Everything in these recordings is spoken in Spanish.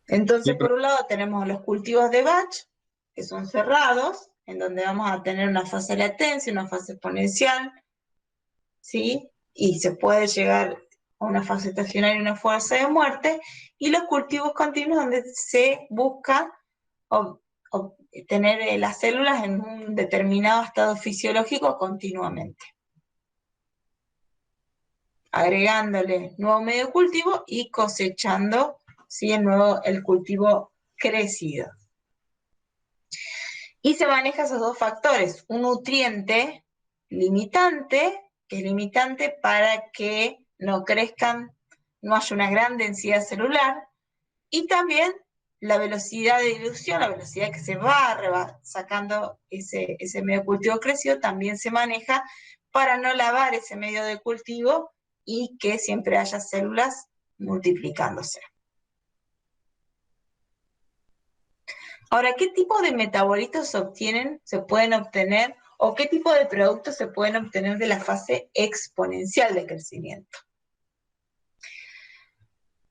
Entonces, Sí, por un lado tenemos los cultivos de batch, que son cerrados, en donde vamos a tener una fase de latencia, una fase exponencial, ¿sí? Y se puede llegar a una fase estacionaria y una fase de muerte, y los cultivos continuos donde se busca tener las células en un determinado estado fisiológico continuamente, agregándole nuevo medio de cultivo y cosechando, ¿sí? El cultivo crecido. Y se manejan esos dos factores, un nutriente limitante, que es limitante para que no crezcan, no haya una gran densidad celular, y también la velocidad de dilución, la velocidad que se va sacando ese medio de cultivo crecido, también se maneja para no lavar ese medio de cultivo y que siempre haya células multiplicándose. Ahora, ¿qué tipo de metabolitos se pueden obtener, o qué tipo de productos se pueden obtener de la fase exponencial de crecimiento?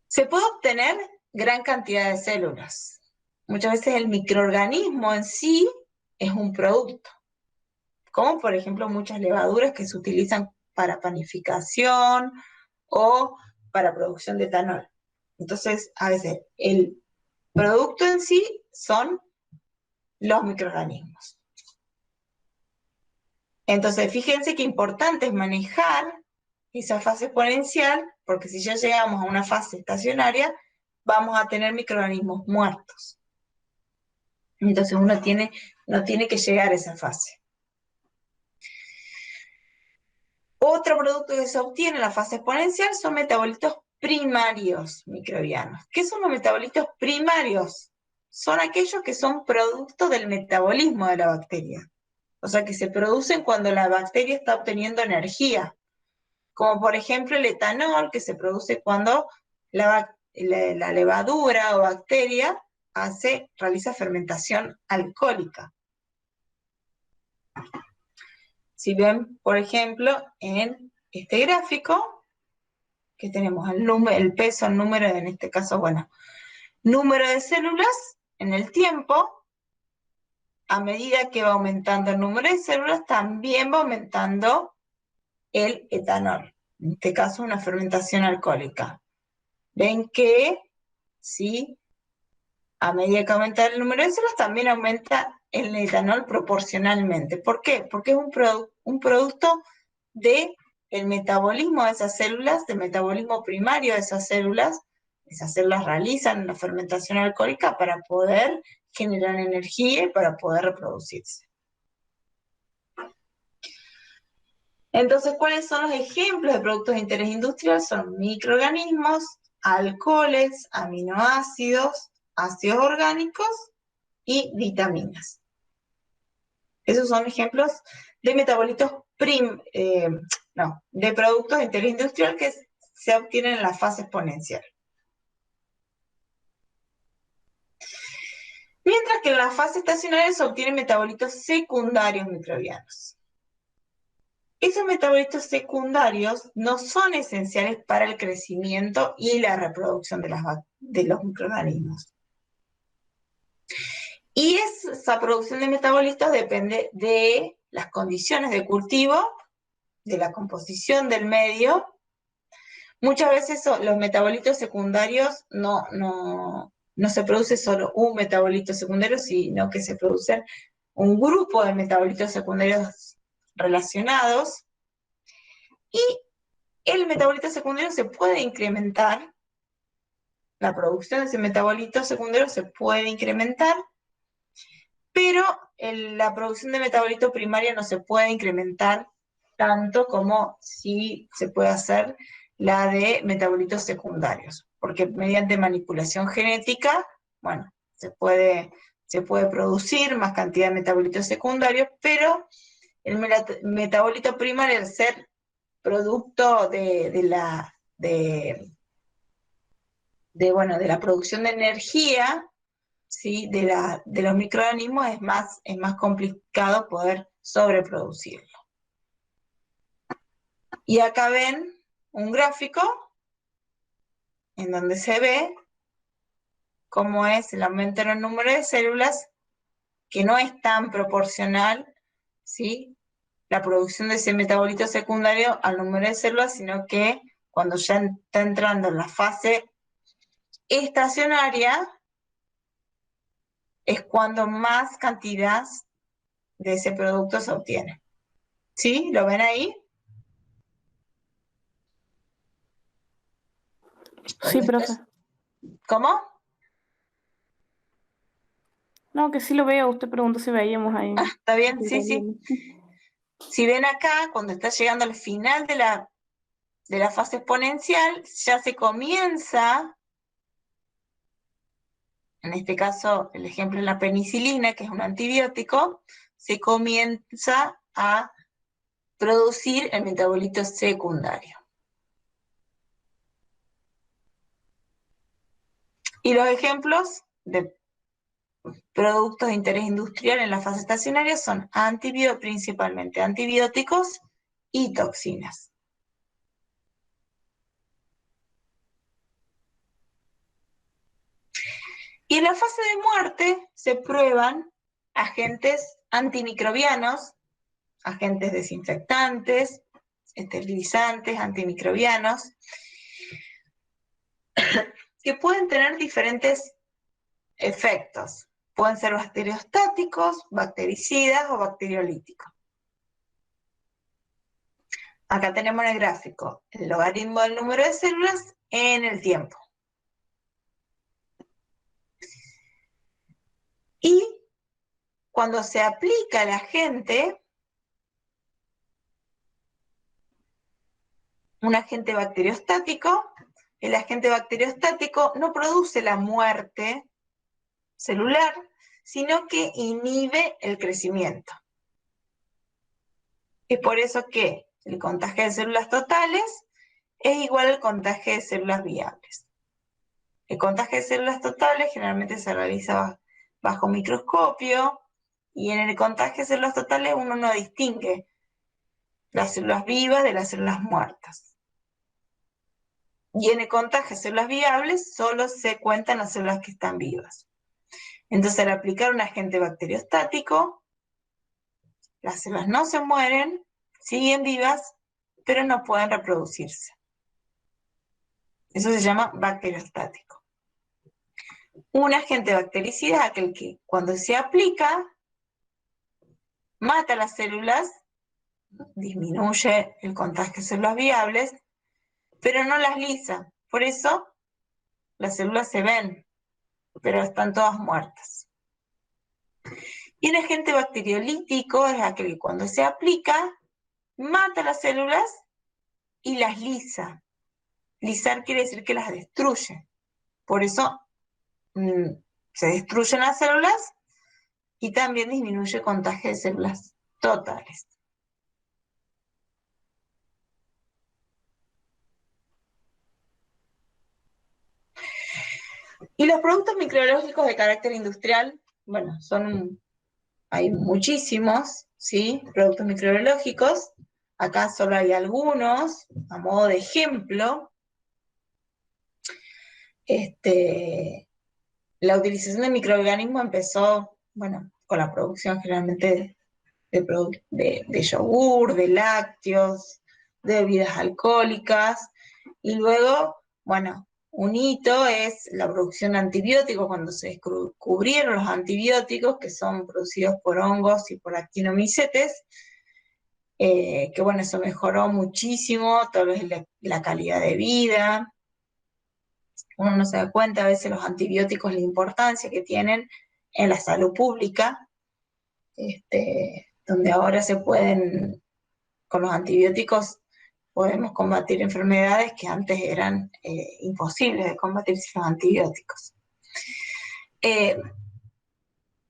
Se puede obtener gran cantidad de células. Muchas veces el microorganismo en sí es un producto, como por ejemplo muchas levaduras que se utilizan para panificación o para producción de etanol. Entonces, a veces el producto en sí son los microorganismos. Entonces, fíjense qué importante es manejar esa fase exponencial, porque si ya llegamos a una fase estacionaria, vamos a tener microorganismos muertos. Entonces uno no tiene que llegar a esa fase. Otro producto que se obtiene en la fase exponencial son metabolitos primarios microbianos. ¿Qué son los metabolitos primarios? Son aquellos que son producto del metabolismo de la bacteria. O sea, que se producen cuando la bacteria está obteniendo energía. Como por ejemplo el etanol, que se produce cuando la levadura o bacteria realiza fermentación alcohólica. Si ven, por ejemplo, en este gráfico, que tenemos el peso, el número, en este caso, bueno, número de células en el tiempo, a medida que va aumentando el número de células, también va aumentando el etanol. En este caso, una fermentación alcohólica. Ven que, sí, a medida que aumenta el número de células, también aumenta el etanol proporcionalmente. ¿Por qué? Porque es un producto del metabolismo de esas células, del metabolismo primario de esas células. Esas células realizan la fermentación alcohólica para poder generar energía y para poder reproducirse. Entonces, ¿cuáles son los ejemplos de productos de interés industrial? Son microorganismos, alcoholes, aminoácidos, ácidos orgánicos y vitaminas. Esos son ejemplos de metabolitos de productos de interés industrial que se obtienen en la fase exponencial. Mientras que en la fase estacionaria se obtienen metabolitos secundarios microbianos. Esos metabolitos secundarios no son esenciales para el crecimiento y la reproducción de los microorganismos. Y esa producción de metabolitos depende de las condiciones de cultivo, de la composición del medio. Muchas veces los metabolitos secundarios no se produce solo un metabolito secundario, sino que se producen un grupo de metabolitos secundarios relacionados, y el metabolito secundario se puede incrementar, la producción de ese metabolito secundario se puede incrementar, pero la producción de metabolito primario no se puede incrementar tanto como si se puede hacer la de metabolitos secundarios, porque mediante manipulación genética, bueno, se puede producir más cantidad de metabolitos secundarios, pero el metabolito primario, al ser producto de la producción de energía, ¿sí? de los microorganismos, es más complicado poder sobreproducirlo. Y acá ven un gráfico en donde se ve como es el aumento en el número de células, que no es tan proporcional, ¿sí?, la producción de ese metabolito secundario al número de células, sino que cuando ya está entrando en la fase estacionaria, es cuando más cantidad de ese producto se obtiene. ¿Sí? ¿Lo ven ahí? Sí, profe. ¿Cómo? No, que sí lo veo. Usted preguntó si veíamos ahí. ¿Está bien? Sí, sí. Si ven acá, cuando está llegando al final de la fase exponencial, ya se comienza, en este caso el ejemplo es la penicilina, que es un antibiótico, se comienza a producir el metabolito secundario. Y los ejemplos de productos de interés industrial en la fase estacionaria son principalmente antibióticos y toxinas. Y en la fase de muerte se prueban agentes antimicrobianos, agentes desinfectantes, esterilizantes, antimicrobianos, que pueden tener diferentes efectos. Pueden ser bacteriostáticos, bactericidas o bacteriolíticos. Acá tenemos en el gráfico el logaritmo del número de células en el tiempo. Y cuando se aplica el agente, un agente bacteriostático, el agente bacteriostático no produce la muerte celular, sino que inhibe el crecimiento. Es por eso que el contagio de células totales es igual al contagio de células viables. El contagio de células totales generalmente se realiza bajo microscopio, y en el contagio de células totales uno no distingue las células vivas de las células muertas. Y en el contagio de células viables solo se cuentan las células que están vivas. Entonces, al aplicar un agente bacteriostático, las células no se mueren, siguen vivas, pero no pueden reproducirse. Eso se llama bacteriostático. Un agente bactericida es aquel que, cuando se aplica, mata las células, disminuye el contagio de células viables, pero no las lisa. Por eso, las células se ven, pero están todas muertas. Y un agente bacteriolítico es aquel que, cuando se aplica, mata las células y las lisa. Lisar quiere decir que las destruye. Por eso se destruyen las células y también disminuye el contagio de células totales. Y los productos microbiológicos de carácter industrial, bueno, hay muchísimos, ¿sí?, productos microbiológicos. Acá solo hay algunos, a modo de ejemplo. La utilización de microorganismos empezó, bueno, con la producción generalmente de yogur, de lácteos, de bebidas alcohólicas, y luego, bueno, un hito es la producción de antibióticos, cuando se descubrieron los antibióticos, que son producidos por hongos y por actinomicetes, que bueno, eso mejoró muchísimo, tal vez la calidad de vida. Uno no se da cuenta a veces los antibióticos, la importancia que tienen en la salud pública, donde ahora con los antibióticos podemos combatir enfermedades que antes eran imposibles de combatir sin los antibióticos.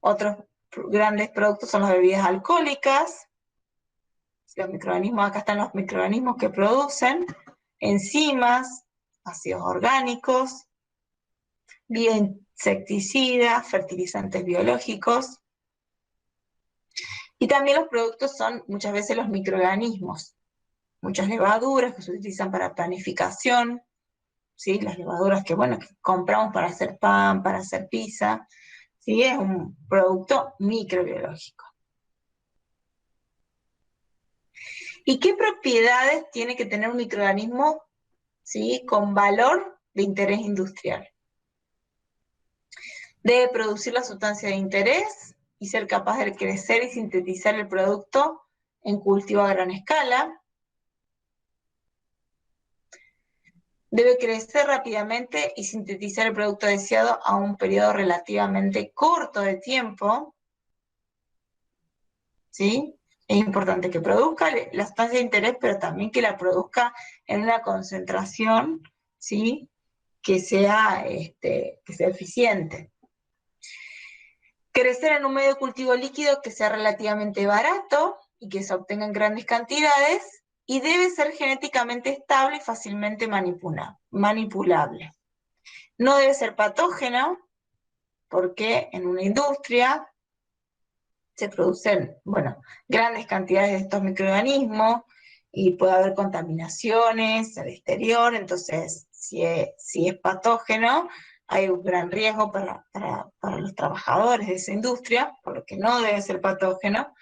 Otros grandes productos son las bebidas alcohólicas. Los microorganismos, acá están los microorganismos que producen enzimas, ácidos orgánicos, bioinsecticidas, fertilizantes biológicos. Y también los productos son muchas veces los microorganismos, muchas levaduras que se utilizan para panificación, ¿sí? Las levaduras que, bueno, que compramos para hacer pan, para hacer pizza, ¿sí? Es un producto microbiológico. ¿Y qué propiedades tiene que tener un microorganismo, ¿sí? Con valor de interés industrial? Debe producir la sustancia de interés y ser capaz de crecer y sintetizar el producto en cultivo a gran escala. Debe crecer rápidamente y sintetizar el producto deseado a un periodo relativamente corto de tiempo. ¿Sí? Es importante que produzca la sustancia de interés, pero también que la produzca en una concentración, ¿sí? Que sea eficiente. Crecer en un medio de cultivo líquido que sea relativamente barato y que se obtenga en grandes cantidades, y debe ser genéticamente estable y fácilmente manipulable. No debe ser patógeno, porque en una industria se producen, bueno, grandes cantidades de estos microorganismos y puede haber contaminaciones al exterior, entonces si es patógeno, hay un gran riesgo para los trabajadores de esa industria, por lo que no debe ser patógeno,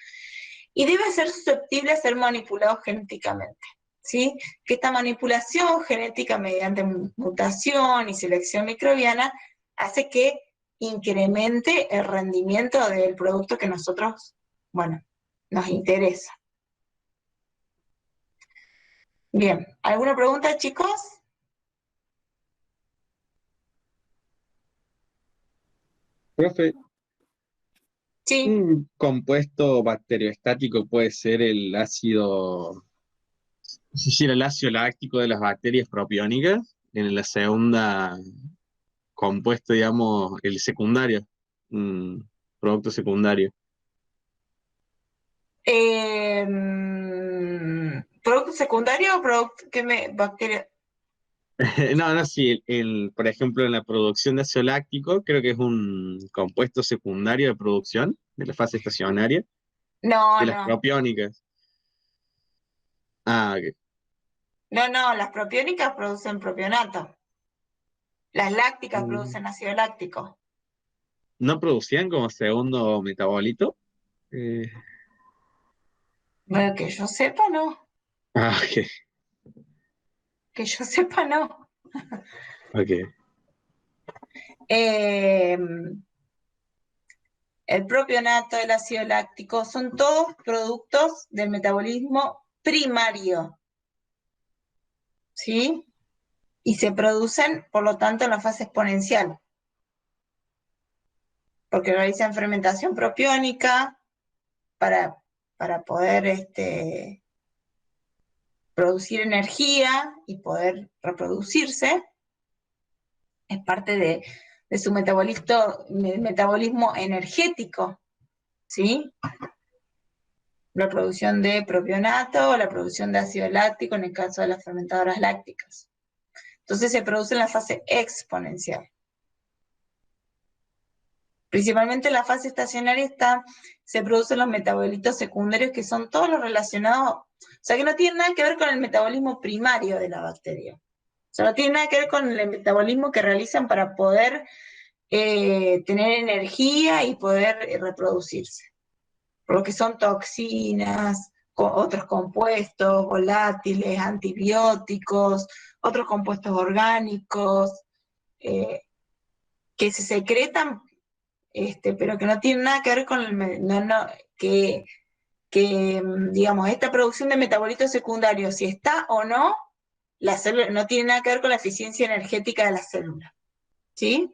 y debe ser susceptible a ser manipulado genéticamente, ¿sí? Que esta manipulación genética mediante mutación y selección microbiana hace que incremente el rendimiento del producto que nosotros, bueno, nos interesa. Bien, ¿alguna pregunta, chicos? Profe, Sí. un compuesto bacteriostático puede ser el ácido, es decir, el ácido láctico de las bacterias propiónicas. En la segunda compuesto, digamos, el secundario, producto secundario. ¿Producto secundario o producto bacteria? No, no, sí, por ejemplo, en la producción de ácido láctico, creo que es un compuesto secundario de producción de la fase estacionaria No, de las no. propiónicas. Ah, ok. No, las propiónicas producen propionato. Las lácticas Mm. producen ácido láctico. ¿No producían como segundo metabolito? Eh, Bueno, que yo sepa, no. ok, Que yo sepa, no. ok. Eh, el propionato, el ácido láctico, son todos productos del metabolismo primario, ¿sí? Y se producen, por lo tanto, en la fase exponencial, porque realizan fermentación propiónica para, para poder producir energía y poder reproducirse. Es parte de su metabolismo energético, ¿sí? La producción de propionato o la producción de ácido láctico en el caso de las fermentadoras lácticas. Entonces se produce en la fase exponencial. Principalmente en la fase estacionaria se producen los metabolitos secundarios, que son todos los relacionados, o sea, que no tienen nada que ver con el metabolismo primario de la bacteria. O sea, no tiene nada que ver con el metabolismo que realizan para poder tener energía y poder reproducirse. Por lo que son toxinas, otros compuestos volátiles, antibióticos, otros compuestos orgánicos, que se secretan, pero que no tienen nada que ver con digamos, esta producción de metabolitos secundarios, si está o no, la célula no tiene nada que ver con la eficiencia energética de la célula, ¿sí?